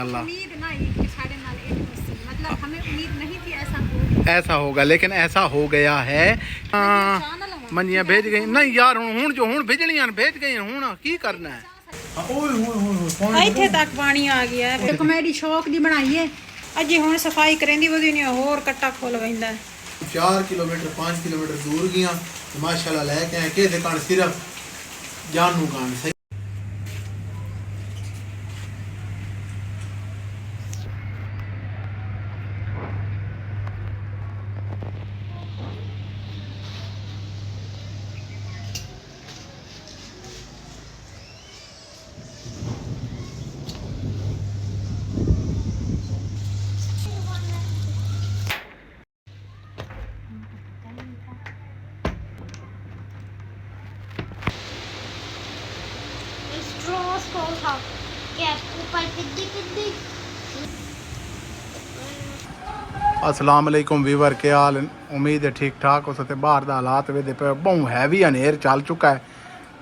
अल्लाह उम्मीद ना ही कि साढ़े नाल एक मस्ती मतलब हमें उम्मीद नहीं थी ऐसा ऐसा होगा, लेकिन ऐसा हो गया है। मंजियां भेज गई नहीं यार, हूँ भेजनियां भेज गई हूँ की करना है। ਇੱਥੇ ਤੱਕ ਪਾਣੀ ਆ ਗਿਆ ਹੈ। ਕਮੇਡੀ ਸ਼ੌਕ ਦੀ ਬਣਾਈ ਹੈ ਅਜੇ ਹੁਣ ਸਫਾਈ ਕਰੇਂਦੀ ਵਧੀ ਨਹੀਂ ਹੋਰ ਕੱਟਾ ਖੋਲ ਵੈਂਦਾ 4 किलोमीटर 5 किलोमीटर दूर गया माशाल्लाह लेके आए के दुकान सिर्फ जान नु गान सही। अस्सलाम वालेकुम वीवर, क्या हाल? उम्मीद है ठीक ठाक हो सकते। बाहर का हालात वे बहु हैवी हनेर चल चुका है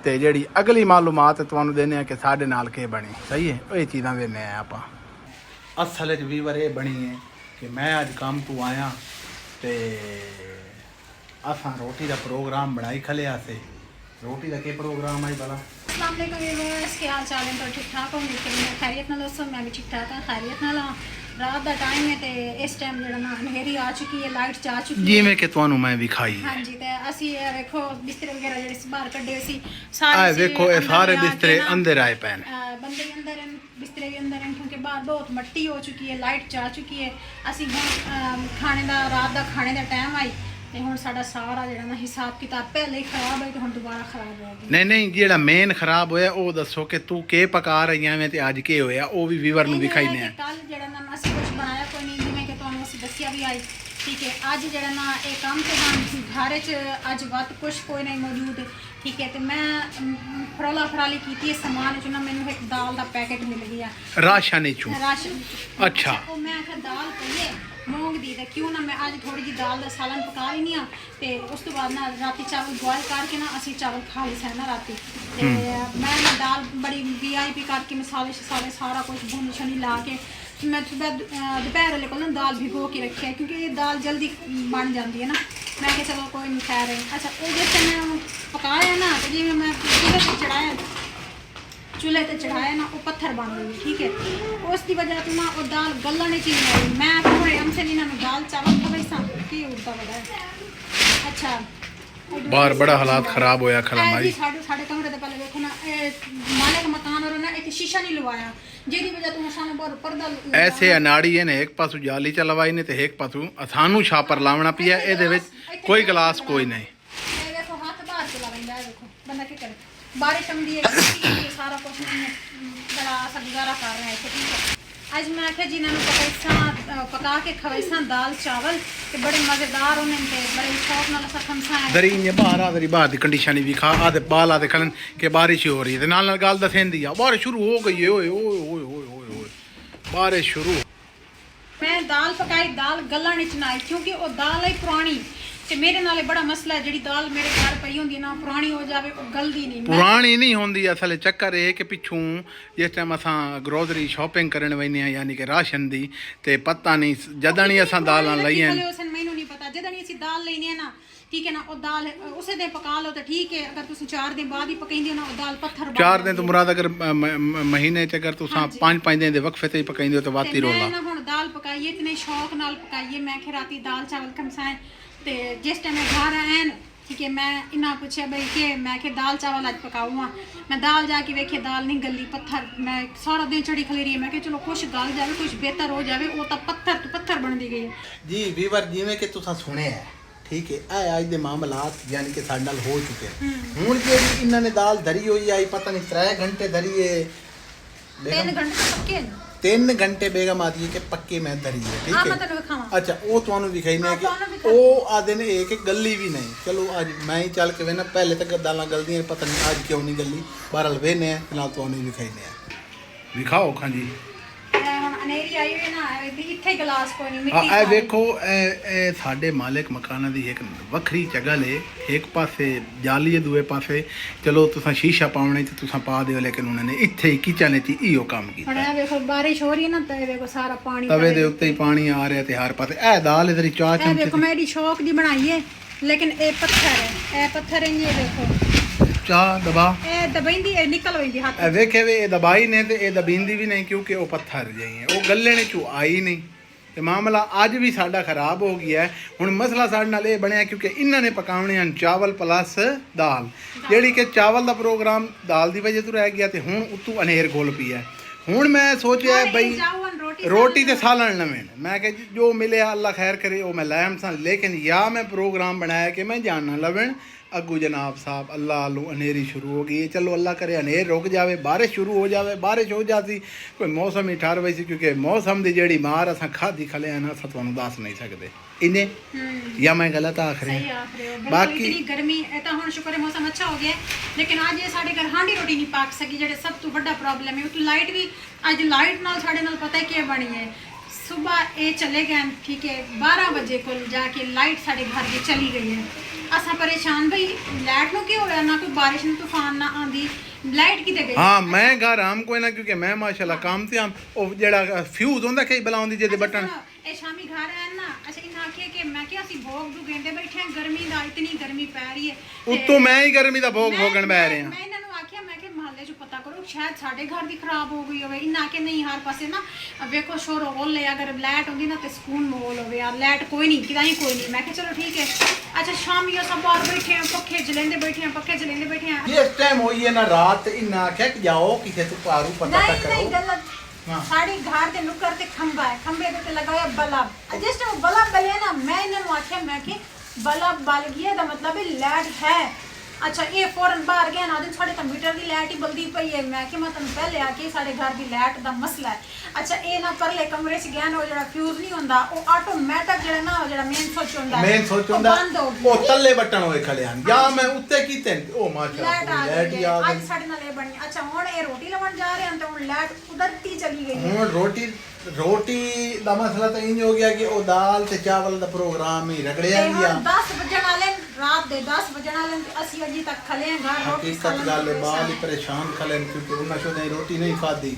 तो जी अगली मालूमात तुहानू देने कि साढ़े नाल के बनी सही है ये चीज़ां देने आप। असल वीवर ये बनी है कि मैं अज काम तो आया तो असां रोटी का प्रोग्राम बनाई खलिया से। रोटी का के प्रोग्राम आई भला? अस्सलाम वालेकुम व्यूअर्स, क्या हाल चाल है? तो ठीक ठाक हो? खैरियत नाल दोस्तों, मैं भी ठीक ठाक हाँ खैरियत नाल हाँ। रात का टाइम है तो इस टाइम जो ना अंधेरी आ चुकी है, लाइट जा चुकी है जिवें कि तुहानू मैं विखाई है। हाँ जी, तो असी देखो बिस्तरे वगैरह जो बाहर कड्डे सी सारे देखो ये सारे बिस्तरे अंदर आए पे बंदे भी अंदर हैं, बिस्तरे भी अंदर हैं क्योंकि बाहर बहुत मट्टी हो चुकी है, लाइट जा चुकी है। असी हुण खाने का रात का खाने का टाइम आई ਤੇ ਹੁਣ ਸਾਡਾ ਸਾਰਾ ਜਿਹੜਾ ਨਾ ਹਿਸਾਬ ਕਿਤਾਬ ਪਹਿਲੇ ਹੀ ਖਰਾਬ ਹੈ ਤੇ ਹੁਣ ਦੁਬਾਰਾ ਖਰਾਬ ਹੋ ਗਿਆ। ਨਹੀਂ ਜਿਹੜਾ ਮੇਨ ਖਰਾਬ ਹੋਇਆ ਉਹ ਦੱਸੋ ਕਿ ਤੂੰ ਕੀ ਪਕਾ ਰਹੀ ਐਵੇਂ ਤੇ ਅੱਜ ਕੀ ਹੋਇਆ ਉਹ ਵੀ ਵੀਵਰ ਨੂੰ ਦਿਖਾਈਨੇ ਆ। ਕੱਲ ਜਿਹੜਾ ਨਾ ਅਸੀਂ ਕੁਝ ਬਣਾਇਆ ਕੋਈ ਨਹੀਂ, ਜਿਵੇਂ ਕਿ ਤੁਹਾਨੂੰ ਅਸੀਂ ਦੱਸਿਆ ਵੀ ਆਈ ਠੀਕ ਹੈ। ਅੱਜ ਜਿਹੜਾ ਨਾ ਇਹ ਕੰਮ ਤੇ ਘਰ 'ਚ ਅੱਜ ਵੱਧ ਕੁਝ ਕੋਈ ਨਹੀਂ ਮੌਜੂਦ ਠੀਕ ਹੈ ਤੇ ਮੈਂ ਫਰੋਲਾ ਫਰਾਲੀ ਕੀਤੀ ਸਮਾਨ 'ਚ ਨਾ ਮੈਨੂੰ ਇੱਕ ਦਾਲ ਦਾ ਪੈਕੇਟ ਮਿਲ ਗਿਆ ਰਾਸ਼ਨ ਚੋਂ। ਅੱਛਾ ਉਹ ਮੈਂ ਆਖਿਆ ਦਾਲ ਪਈਏ मूंग दी तो क्यों ना मैं आज थोड़ी जी दाल का सालन पका लेनी हाँ तो उस तो बाद ना राती चावल बॉयल करके ना असी चावल खा ली सै ना राती ते मैं ना दाल बड़ी VIP करके मसाले शसाले सारा कुछ भुनी शनी ला के मैं दोपहर वाले को ना दाल भिगो के रखी है क्योंकि ये दाल जल्दी बन जाती है ना। मैं क्या चलो कोई नहीं खैर है। अच्छा वो जैसे मैं पकाया ना तो जिमें मैं चूल्हे पर चढ़ाया चूल्हे पर चढ़ाया ना वो पत्थर बन गई ठीक है। उसकी वजह तो ना वो दाल गलन ही नहीं आई। मैं थोड़े हमसे नहीं ना दाल चावल खवाई सा की उड़ता बड़ा है। अच्छा बाहर बड़ा हालात खराब होया खलामाई साढ़े कमरे तो पहले देखो ना मालिक मकान और ना एक शीशा नहीं लवाया जिहदी वजह तो सानू बहुत पर्दा ऐसे अनाड़ी है ने एक पासू जाली च लवाई ने ते एक पासू सानू छापर लावना पिया ए दे विच कोई गिलास कोई नहीं। ये देखो हाथ बाहर चला रहा है देखो बंदा क्या करे बारिश आंदी है सारा कुछ बड़ा सा गुजारा कर रहा है ठीक है। आज मैं आख्या जिन्होंने पका के खवाइसा दाल चावल ते बड़े मज़ेदार होने ते बड़े शौक नाल असा खमसा है। दरी ने बाहर आ दरी बाहर दी कंडीशन भी खा आदे बाल आदे खलन के बारिश हो रही है ते नाल गल दसेंदी आ बारिश शुरू हो गई है। ओए ओए ओए ओए ओए बारिश शुरू। मैं दाल पकाई दाल गलन विच ना आई क्योंकि वो दाल है पुरानी ते मेरे नाले बड़ा मसला है जिहड़ी दाल मेरे घर पई होंदी ना पुरानी हो जावे वो गलदी नहीं पुरानी नहीं होंदी। असल चक्कर ये कि पिछू जिस टाइम असां ग्रोसरी शॉपिंग करन वैने यानी कि राशन दी ते पता नहीं जदणी असां दालां लईयां मैनू नहीं पता जदणी असीं दाल लईने ना ठीक है ना वो दाल उसे दिन पका लो तो ठीक है। अगर तुम 4 दिन बाद ही पकाइंदे ना वो दाल पत्थर 4 दिन तो मुराद अगर महीने च अगर तुसां 5-5 दिन दे वक्फे ते पकाइंदे तो वाती रोला। मैं ना हुण दाल पकाई इतने शौक नाल पकाई मैं कि राती दाल चावल खमसाए ते जिस टाइम घर आए ठीक है मैं इन्ना पूछा भाई कि मैं कि दाल चावल अज पकाऊँ मैं दाल जाके वेखे दाल नहीं गली पत्थर मैं सारा दिन चढ़ी खलेरी है मैं कि चलो कुछ गल जाए कुछ बेहतर हो जाए वो तो पत्थर बनती गई है जी वीवर जिवें कि तुसां सुने है ठीक है ए अज दे मामलात यानी कि साडे नाल हो चुके हैं। हुण जेहड़ी इन्हां ने दाल धरी होई आई पता नहीं 3 घंटे धरी है 3 घंटे पक्के 3 घंटे बेगम आदि के पक्के मैं धरी है ठीक है। अच्छा वो तुहानू दिखाई कि वो आदे ने एक गली भी नहीं। चलो आज मैं ही चल के वेना पहले तक दालां गलदियां पता नहीं आज क्यों नहीं गली बहरहाल वेने ना तुहानू दिखाई ने दिखाओ खां जी ਹਨੇਰੀ ਆਈ ਹੋਈ ਨਾ ਇੱਥੇ ਗਲਾਸ ਕੋਈ ਨਹੀਂ ਹਾਂ ਮਿੱਟੀ ਇਹ ਵੇਖੋ ਇਹ ਸਾਡੇ ਮਾਲਕ ਮਕਾਨਾਂ ਦੀ ਇੱਕ ਵੱਖਰੀ ਜਗ੍ਹਾ ਲੇ ਇੱਕ ਪਾਸੇ ਜਾਲੀ ਹੈ ਦੂਏ ਪਾਸੇ ਚਲੋ ਤੁਸੀਂ ਸ਼ੀਸ਼ਾ ਪਾਉਣੇ ਤੇ ਤੁਸੀਂ ਪਾ ਦਿਓ ਲੇਕਿਨ ਉਹਨਾਂ ਨੇ ਇੱਥੇ ਹੀ ਕਿਚਨ ਵਿੱਚ ਇਹੋ ਕੰਮ ਕੀਤਾ ਹੁਣ ਇਹ ਵੇਖੋ ਬਾਰਿਸ਼ ਹੋ ਰਹੀ ਹੈ ਨਾ ਤੇ ਵੇਖੋ ਸਾਰਾ ਪਾਣੀ ਤਵੇ ਦੇ ਉੱਤੇ ਹੀ ਪਾਣੀ ਆ ਰਿਹਾ ਤੇ ਹਰ ਪਾਸੇ ਇਹ ਦਾਲ ਇਧਰ ਚਾਹ ਇਹ ਵੇਖੋ ਮੈਂ ਇਹਦੀ ਸ਼ੌਕ ਦੀ ਬਣਾਈ ਹੈ ਲੇਕਿਨ ਇਹ ਪੱਥਰ ਹੈ ਇਹ ਪੱਥਰ ਹੈ ਇਹ ਵੇਖੋ ਚਾਹ ਦਬਾ ਇਹ ਦਬੈਂਦੀ ਇਹ ਨਿਕਲ ਵੈਂਦੀ ਹੱਥ ਇਹ ਵੇਖੇ ਵੇ ਇਹ ਦਬਾਈ ਨੇ ਤੇ ਇਹ ਦਬੀਂਦੀ ਵੀ ਨਹੀਂ ਕਿਉਂਕਿ ਉਹ ਪੱਥਰ ਜਿਹੀ ਹੈ ਉਹ ਗੱਲੇ ਨੇ ਚੋਂ ਆਈ ਨਹੀਂ ਤੇ ਮਾਮਲਾ ਅੱਜ ਵੀ ਸਾਡਾ ਖਰਾਬ ਹੋ ਗਿਆ ਹੁਣ ਮਸਲਾ ਸਾਡੇ ਨਾਲ ਇਹ ਬਣਿਆ ਕਿਉਂਕਿ ਇਹਨਾਂ ਨੇ ਪਕਾਉਣੇ ਹਨ ਚਾਵਲ ਪਲੱਸ ਦਾਲ ਜਿਹੜੀ ਕਿ ਚਾਵਲ ਦਾ ਪ੍ਰੋਗਰਾਮ ਦਾਲ ਦੀ ਵਜ੍ਹਾ ਤੋਂ ਰਹਿ ਗਿਆ ਤੇ ਹੁਣ ਉਤੋਂ ਅਨੇਰ ਗੋਲ ਪਈ ਹੈ ਹੁਣ ਮੈਂ ਸੋਚਿਆ ਬਈ ਰੋਟੀ ਤੇ ਸਾਲਣ ਲਵੇਂ ਮੈਂ ਕਿਹਾ ਜੀ ਜੋ ਮਿਲਿਆ ਅੱਲਾ ਖੈਰ ਕਰੇ ਉਹ ਮੈਂ ਲੈਮ ਸਾਂ ਲੇਕਿਨ या मैं प्रोग्राम बनाया कि मैं जानना लवन अगू जनाब साहब अल्लाह आलू अनेरी शुरू हो गई चलो अल्लाह करे अनेर रुक जावे बारिश शुरू हो जावे बारिश हो जाती कोई मौसम ही ठहर वैसी क्योंकि मौसम की जेड़ी मार असां खाधी खले ना असां तुहानू दस नहीं सकते इन्हें या मैं गलत आख रहा बाकी इतनी गर्मी है तो हुन शुक्र है मौसम अच्छा हो गया लेकिन आज ये साडे घर हांडी रोटी नहीं पक सकी जेड़े सब तो बड़ा प्रॉब्लम है तो लाइट भी आज लाइट नाल साडे नाल पता है क्या बनी है सुबह ये चले गए ठीक है 12 बजे को जाके लाइट साडे घर की चली गई है असा परेशान भाई लाइट नु क्यों होया ना कोई बारिश न तूफान ना आंदी लाइट किते गई हाँ मैं घर आम कोई ना क्योंकि मैं माशाल्लाह काम से आम ओ जेड़ा फ्यूज होंदा कई बलाउंदी जे बटन ए शामी घर है ना अच्छा इन आखे कि मैं क्या ਅਸੀਂ ਭੋਗ ਦੂ ਕਹਿੰਦੇ ਬੈਠੇ ਆ ਗਰਮੀ ਦਾ ਇਤਨੀ ਗਰਮੀ ਪੈ ਰਹੀ ਹੈ ਉੱਤੋਂ ਮੈਂ ਹੀ ਗਰਮੀ ਦਾ ਭੋਗ ਭੋਗਣ ਬੈ ਰਿਹਾ ਮੈਂ ਇਹਨਾਂ ਨੂੰ ਆਖਿਆ ਮੈਂ ਕਿ ਮਹੱਲੇ 'ਚ ਪਤਾ ਕਰੋ ਸ਼ਾਇਦ ਸਾਡੇ ਘਰ ਦੀ ਖਰਾਬ ਹੋ ਗਈ ਹੋਵੇ ਇਹਨਾਂ ਕੇ ਨਹੀਂ ਹਰ ਪਾਸੇ ਨਾ ਵੇਖੋ ਸ਼ੋਰ ਹੋਲ ਲੈ ਅਗਰ ਲਾਈਟ ਹੁੰਦੀ ਨਾ ਤੇ ਸਕੂਨ ਮਾਹੌਲ ਹੋਵੇ ਯਾਰ ਲਾਈਟ ਕੋਈ ਨਹੀਂ ਕਿਦਾਂ ਹੀ ਕੋਈ ਨਹੀਂ ਮੈਂ ਕਿਹਾ ਚਲੋ ਠੀਕ ਹੈ ਅੱਛਾ ਸ਼ਾਮੀ ਉਹ ਸਭ ਬਾਹਰ ਬੈਠੇ ਆ ਪੱਖੇ ਚਲਾਉਂਦੇ ਬੈਠੇ ਆ ਪੱਖੇ ਚਲਾਉਂਦੇ ਬੈਠੇ ਆ ਇਸ ਟਾਈਮ ਹੋਈ ਹੈ ਨਾ ਰਾਤ ਇਨਾ ਆਖਿਆ ਕਿ ਜਾਓ ਕਿਸੇ ਤੋਂ ਪਾਰੂ ਪਤਾ ਤਾਂ ਕਰੋ ਨਹੀਂ ਗਲਤ साड़ी घर के नुक्कर ते खंबा है खंबे ते लगाया बल्ब जिस टाइम बल्ब बले ना मैं इन्होंने आख्या मैं कि बल्ब बल गया दा मतलब लाइट है अच्छा ये फौरन बाहर गया ना दिन साढ़े कंप्यूटर की लाइट ही बल्दी पई है मैं कि मैं तुम पहले आके साढ़े घर की लाइट दा मसला है अच्छा ये ना परले कमरे च गया ना जेड़ा फ्यूज नहीं होंदा वो ऑटोमेटिक जेड़ा ना जेड़ा मेन स्विच होंदा मेन स्विच होंदा ओ तल्ले बटन होए खले हन या मैं उत्ते कीते ओ माशाल्लाह लाइट ही आ गई आज साढ़े नाल ये बनी अच्छा हुन ये रोटी लवन जा रहे हैं तो हुन लाइट उधरती चली गई हुन रोटी दा मसला तो इंज हो गया कि ओ दाल ते चावल दा प्रोग्राम ही रगड़िया गया 10 बजे वाले रात दे 10 बजे वाले ਅਸੀਂ ਅਜੀ ਤੱਕ ਖਲੇ ਆਂ ਰੋਟੀ हकीकत गल है बाल ही परेशान खले क्योंकि उन्हें शो रोटी नहीं खादी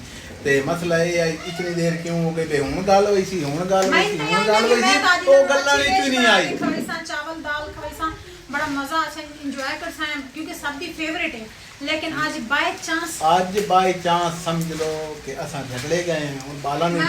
ते मसला ये है इतनी देर क्यों हो गई बे हुन गल होई सी हुन गल होई सी हुन गल होई सी ओ गल्ला नहीं आई खवेसा चावल दाल खवेसा बड़ा मजा से एंजॉय कर सा क्योंकि सब दी फेवरेट है लेकिन आज बाय चांस समझ लो कि असा झगड़े गए हैं हुन बाला ने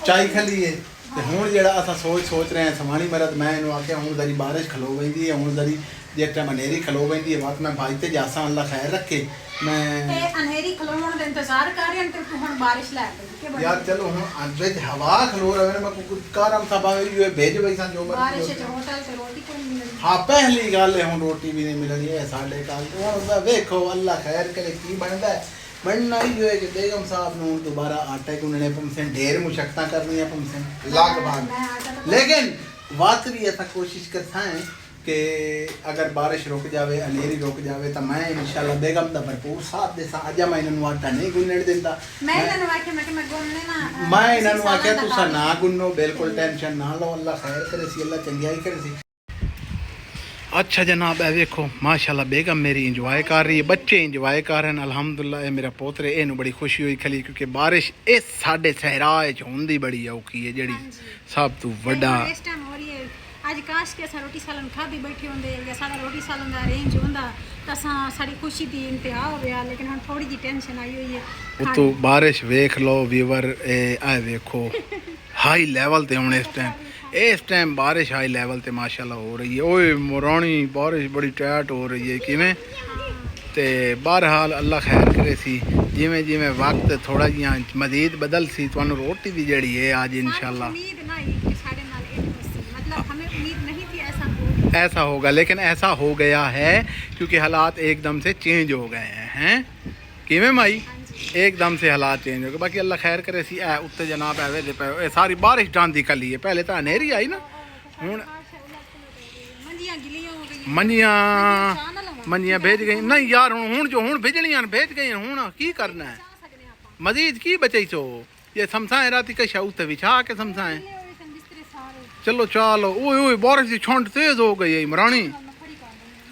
चाय खली है ਤੇ ਹੁਣ ਜਿਹੜਾ ਅਸਾਂ ਸੋਚ ਰਹੇ ਹਾਂ ਸਮਾਣੀ ਮਰਦ ਮੈਂ ਇਹਨੂੰ ਆਖਿਆ ਹੁਣ ਦਰੀ ਬਾਰਿਸ਼ ਖਲੋ ਵੈਂਦੀ ਹੈ ਹੁਣ ਦਰੀ ਜੇ ਟਾਈਮ ਹਨੇਰੀ ਖਲੋ ਵੈਂਦੀ ਹੈ ਬਾਤ ਮੈਂ ਭਾਈ ਤੇ ਜਾਸਾਂ ਅੱਲਾ ਖੈਰ ਰੱਖੇ ਮੈਂ ਇਹ ਹਨੇਰੀ ਖਲੋਣ ਦਾ ਇੰਤਜ਼ਾਰ ਕਰ ਰਿਹਾ ਤੇ ਹੁਣ ਬਾਰਿਸ਼ ਲੈ ਕੇ ਯਾਰ ਚਲੋ ਹੁਣ ਅੱਜ ਵਿੱਚ ਹਵਾ ਖਲੋ ਰਵੇ ਨਾ ਮੈਂ ਕੁਝ ਕਾਰਮ ਸਭਾ ਇਹ ਭੇਜ ਵੈਸਾਂ ਜੋ ਬਾਰਿਸ਼ ਚ ਹੋਟਲ ਤੇ ਰੋਟੀ ਕੋਈ ਨਹੀਂ ਮਿਲਦੀ ਹਾਂ ਪਹਿਲੀ ਗੱਲ ਹੈ ਹੁਣ ਰੋਟੀ ਵੀ ਨਹੀਂ ਮਿਲਣੀ ਹੈ ਸਾਡੇ ਕਾਲ ਹੁਣ ਵੇਖੋ ਅੱਲਾ ਖੈਰ ਕਰੇ ਕੀ ਬਣਦਾ बनना ही जो है कि बेगम साहब ने दोबारा आटा गुनने पुमसे ढेर मुशक्कत करनी है पुमसे लाख भाग लेकिन बात भी ऐसा कोशिश करता है कि अगर बारिश रुक जावे अनेरी रुक जावे तो मैं इंशाल्लाह बेगम दा भरपूर साथ दे सा अजा मैं इन्हनु आटा नहीं गुनने देंदा मैं इन्हनु आखे मैं गुनने ना मैं इन्हनु आखे तुसा ना गुनो बिल्कुल टेंशन ना लो अल्लाह खैर करे सी अल्लाह चंगियाई करे सी अच्छा जनाब है देखो माशाल्लाह बेगम मेरी इंजॉय कर रही है बच्चे इंजॉय कर रहे हैं अल्हम्दुलिल्लाह मेरा पोतरे इनू बड़ी खुशी हुई खली क्योंकि बारिश इस साडे सहरा च होंदी बड़ी औखी है जेड़ी सब तो बड़ा इस टाइम हो रही है आज काश के असा रोटी सालन खादी बैठे होंदे या साडा रोटी सालन दा अरेंज होंदा तो असा साडी खुशी दी इंतहा हो गया लेकिन हुन थोड़ी जी टेंशन आई हुई है उतो बारिश देख लो व्यूअर ए देखो हाई लेवल ते हुन इस टाइम बारिश हाई लेवल ते माशाल्लाह हो रही है ओए मोरानी बारिश बड़ी टाइट हो रही है किवें ते बहरहाल अल्लाह खैर करे सी जिवें जिवें वक्त थोड़ा जिहा मजीद बदल सी तुहानू रोटी दी जेड़ी है आज इंशाल्लाह उम्मीद नहीं कि साडे नाल मतलब हमें उम्मीद नहीं थी ऐसा होगा लेकिन ऐसा हो गया है क्योंकि हालात एकदम से चेंज हो गए हैं किवें माई एकदम से हालात चेंज हो गए बाकी अल्लाह खैर करे सी है उत्ते जनाब है वेले पे सारी बारिश डांदी कली है पहले तो अनेरी आई ना हुन मंजियां भेज गई नहीं यार हुन जो हुन भेजनियां भेज गई हुन की करना है मजीद की बचई सो ये समसा है राती का शाउत है विछा के समसा है। गिले होए सन बिस्तरे सारे चलो चलो ओए ओए बारिश की छौंट तेज हो गई है इमरानी।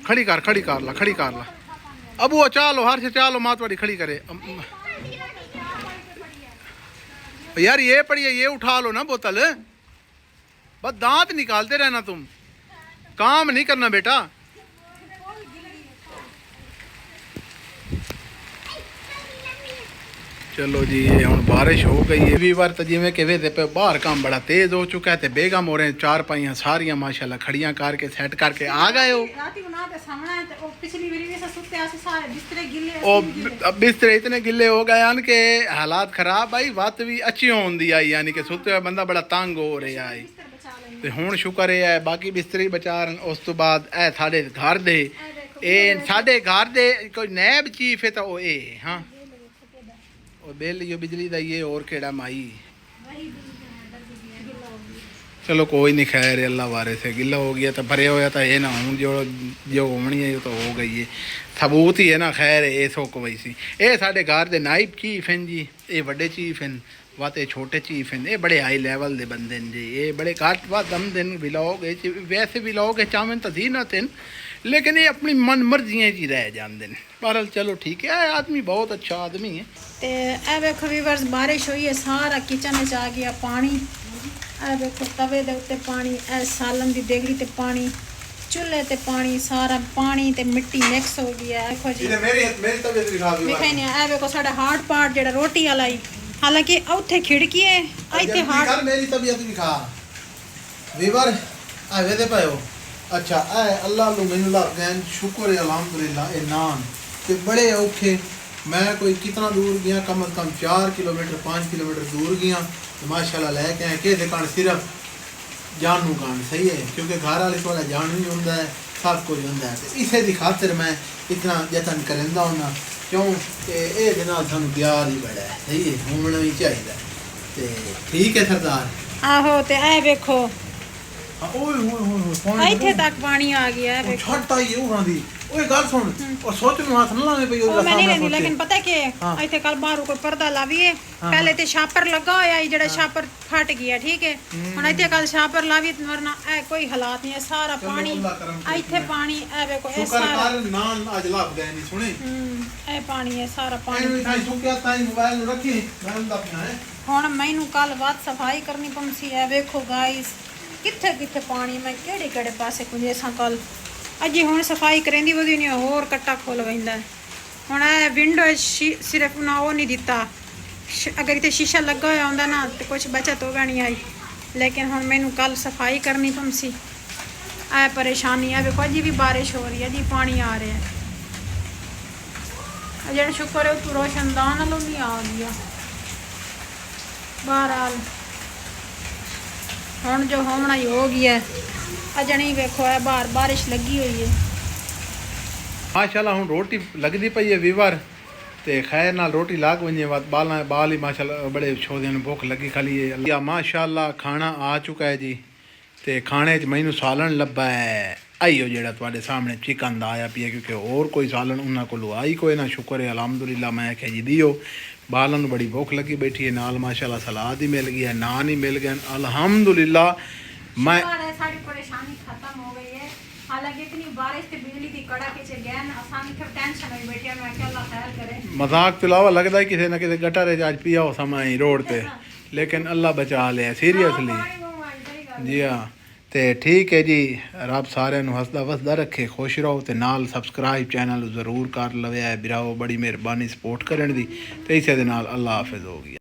खड़ी कर देंगे खड़ी कर ला अब वो चालो हर से चालो मातवाड़ी खड़ी करे यार ये पड़ी है ये उठा लो ना बोतल बस दांत निकालते रहना तुम काम नहीं करना बेटा। चलो जी ये हम बारिश हो गई है वीवर तो जिमें कि वेदे पे बाहर काम बड़ा तेज हो चुका है ते बेगम हो रहे हैं चार पाइयां सारियां माशाल्लाह खड़ियां करके सेट करके आ गए हो। राती बना के सामने है तो पिछली बारी से सुते आसे सारे बिस्तरे गिले अब बिस्तरे इतने गिले हो गए यानी कि हालात खराब आई बात भी अच्छी होंदी आई यानी कि सुते हुए बंदा बड़ा तंग हो रहा आई ते हुण शुक्र है बाकी बिस्तरे बचा रहे उस तो बाद ए साडे घर दे ए साडे घर दे कोई नैब चीफ है तो ओ ए हां ओ बिल यो बिजली दा ये और केड़ा माई। चलो कोई नहीं खैर है अल्लाह वारे से गिला हो गया तो भरे होया तो ये ना हूँ जो होनी है तो हो गई है सबूत ही है ना खैर है ये सोक वैसी ये साढ़े घर दे नाइब चीफ हैं जी ये बड़े चीफ हैं वाते छोटे चीफ हैं ये बड़े हाई लेवल दे बंदे हैं जी ये बड़े घट वा दम दिन बिलोग वैसे बिलोग चावन तो थी ना थे लेकिन ये अपनी मन मर्जियां जी रह जाते हैं बहरहाल चलो ठीक है आदमी बहुत अच्छा आदमी है। ते ए वेखो व्यूअर्स बारिश हुई है सारा किचन में आ गया पानी ए देखो तवे दे उत्ते पानी ए सालन दी देगड़ी ते पानी चूल्हे ते पानी सारा पानी ते मिट्टी मिक्स हो गया है। देखो जी मेरी तबीयत दिखा दो दिखाई नहीं ए देखो साडा हार्ड पार्ट जेड़ा रोटी वाला ही हालांकि औथे खिड़की है इथे हार्ड मेरी तबीयत दिखा वीवर आ वेदे पायो अच्छा ए अल्लाह नु मैनू लग गए शुक्र है अल्हम्दुलिल्लाह ए नान ते बड़े औखे मैं कोई कितना दूर गया कम से कम 4 किलोमीटर 5 किलोमीटर दूर गया तो माशाल्लाह लेके आए के दुकान सिर्फ जानू कान सही है क्योंकि घर वाले थोड़ा जान नहीं होता है सब कुछ होता है इसे दी खातिर मैं इतना यतन करेंदा हूँ क्यों कि ये दिन सानू प्यार ही बड़ा है सही है घूमना भी चाहिए ते ठीक है सरदार आहो ते ए देखो ओए ओए ओए इथे तक पानी आ गया है देखो छट आई है उहां दी ओए गल सुन और सोच नु हाथ ना लावे पई ਉਹ ਮੈਂ ਨਹੀਂ ਲੈਂਦੀ ਲੇਕਿਨ ਪਤਾ ਕਿ ਇੱਥੇ ਕੱਲ ਬਾਹਰੋਂ ਕੋਈ ਪਰਦਾ ਲਾਵੀਏ ਪਹਿਲੇ ਤੇ ਛਾਪਰ ਲੱਗਾ ਹੋਇਆ ਹੈ ਜਿਹੜਾ ਛਾਪਰ ਫਟ ਗਿਆ ਠੀਕ ਹੈ ਹੁਣ ਇੱਥੇ ਕੱਲ ਛਾਪਰ ਲਾਵੀ ਵਰਨਾ ਇਹ ਕੋਈ ਹਾਲਾਤ ਨਹੀਂ ਹੈ ਸਾਰਾ ਪਾਣੀ ਇੱਥੇ ਪਾਣੀ ਇਹ ਵੇਖੋ ਇਹ ਸਾਰਾ ਨਾਨ ਅੱਜ ਲੱਭ ਗਏ ਨਹੀਂ ਸੁਣੇ ਇਹ ਪਾਣੀ ਹੈ ਸਾਰਾ ਪਾਣੀ ਇਹਨੂੰ ਥਾਈ ਸੁੱਕਿਆ ਤਾਈ ਮੋਬਾਈਲ ਨੂੰ ਰੱਖੀ ਮੈਂ ਲੱਭਣਾ ਹੈ ਹੁਣ ਮੈਨੂੰ ਕੱਲ ਬਾਅਦ ਸਫਾਈ ਕਰਨੀ ਪਮਸੀ ਇਹ ਵੇਖੋ ਗਾਇਸ ਕਿੱਥੇ ਕਿੱਥੇ ਪਾਣੀ ਮੈਂ ਕਿਹੜੇ ਕਿਹੜੇ ਪਾਸੇ ਕੁੰਜੇ ਸਾਂ ਕੱਲ अजी हुण सफाई करेंदी वधी नहीं होर कट्टा खोल वहिंदा हुण विंडो सिर्फ ना वो नहीं दिता अगर इतने शीशा लगा होया होंदा ना तो कुछ बचत हो नहीं आई लेकिन हुण मैनू कल सफाई करनी पमसी ऐ परेशानी है देखो अजी भी बारिश हो रही है जी पानी आ रहा है जेड़ा शुक्र है तू रोशनदान वालों नहीं आ गया बहरहाल हुण जो होना ही हो गया अजनी वेखो है बाहर बारिश लगी हुई है माशाल्लाह हुन रोटी लगदी पई है वीवर ते खैर नाल रोटी लाग वने बाल ही माशाल्लाह बड़े छोदे ने भूख लगी खाली है माशाल्लाह खाना आ चुका है जी ते खाने च मैनू सालन लब्भा है आइयो जेड़ा तुहाडे सामने चिकन दा आया पिया क्योंकि और कोई सालन उन्हां कोलों आई कोई ना शुक्र है अल्हम्दुलिल्लाह मैं आख्या जी दियो बालन बड़ी भूख लगी बैठी है नाल माशाल्लाह सलाद ही मिल गया नान ही मिल गए अल्हम्दुलिल्लाह मैं सारी परेशानी खत्म हो गई है हालांकि इतनी बारिश ते बिजली दी कड़ाके च गए ना आसानी फिर टेंशन हुई बैठी मैं क्या अल्लाह खैर करे मजाक तो अलावा लगता है किसी ना किसी गटर आज पिया हो समय रोड पे लेकिन अल्लाह बचा लिया सीरियसली जी हाँ तो ठीक है जी रब सारे हसदा वसदा रखे खुश रहो तो नाल सबसक्राइब चैनल जरूर कर लवे बिराओ बड़ी मेहरबानी सपोर्ट करने की तो इसे अल्लाह हाफिज हो गया।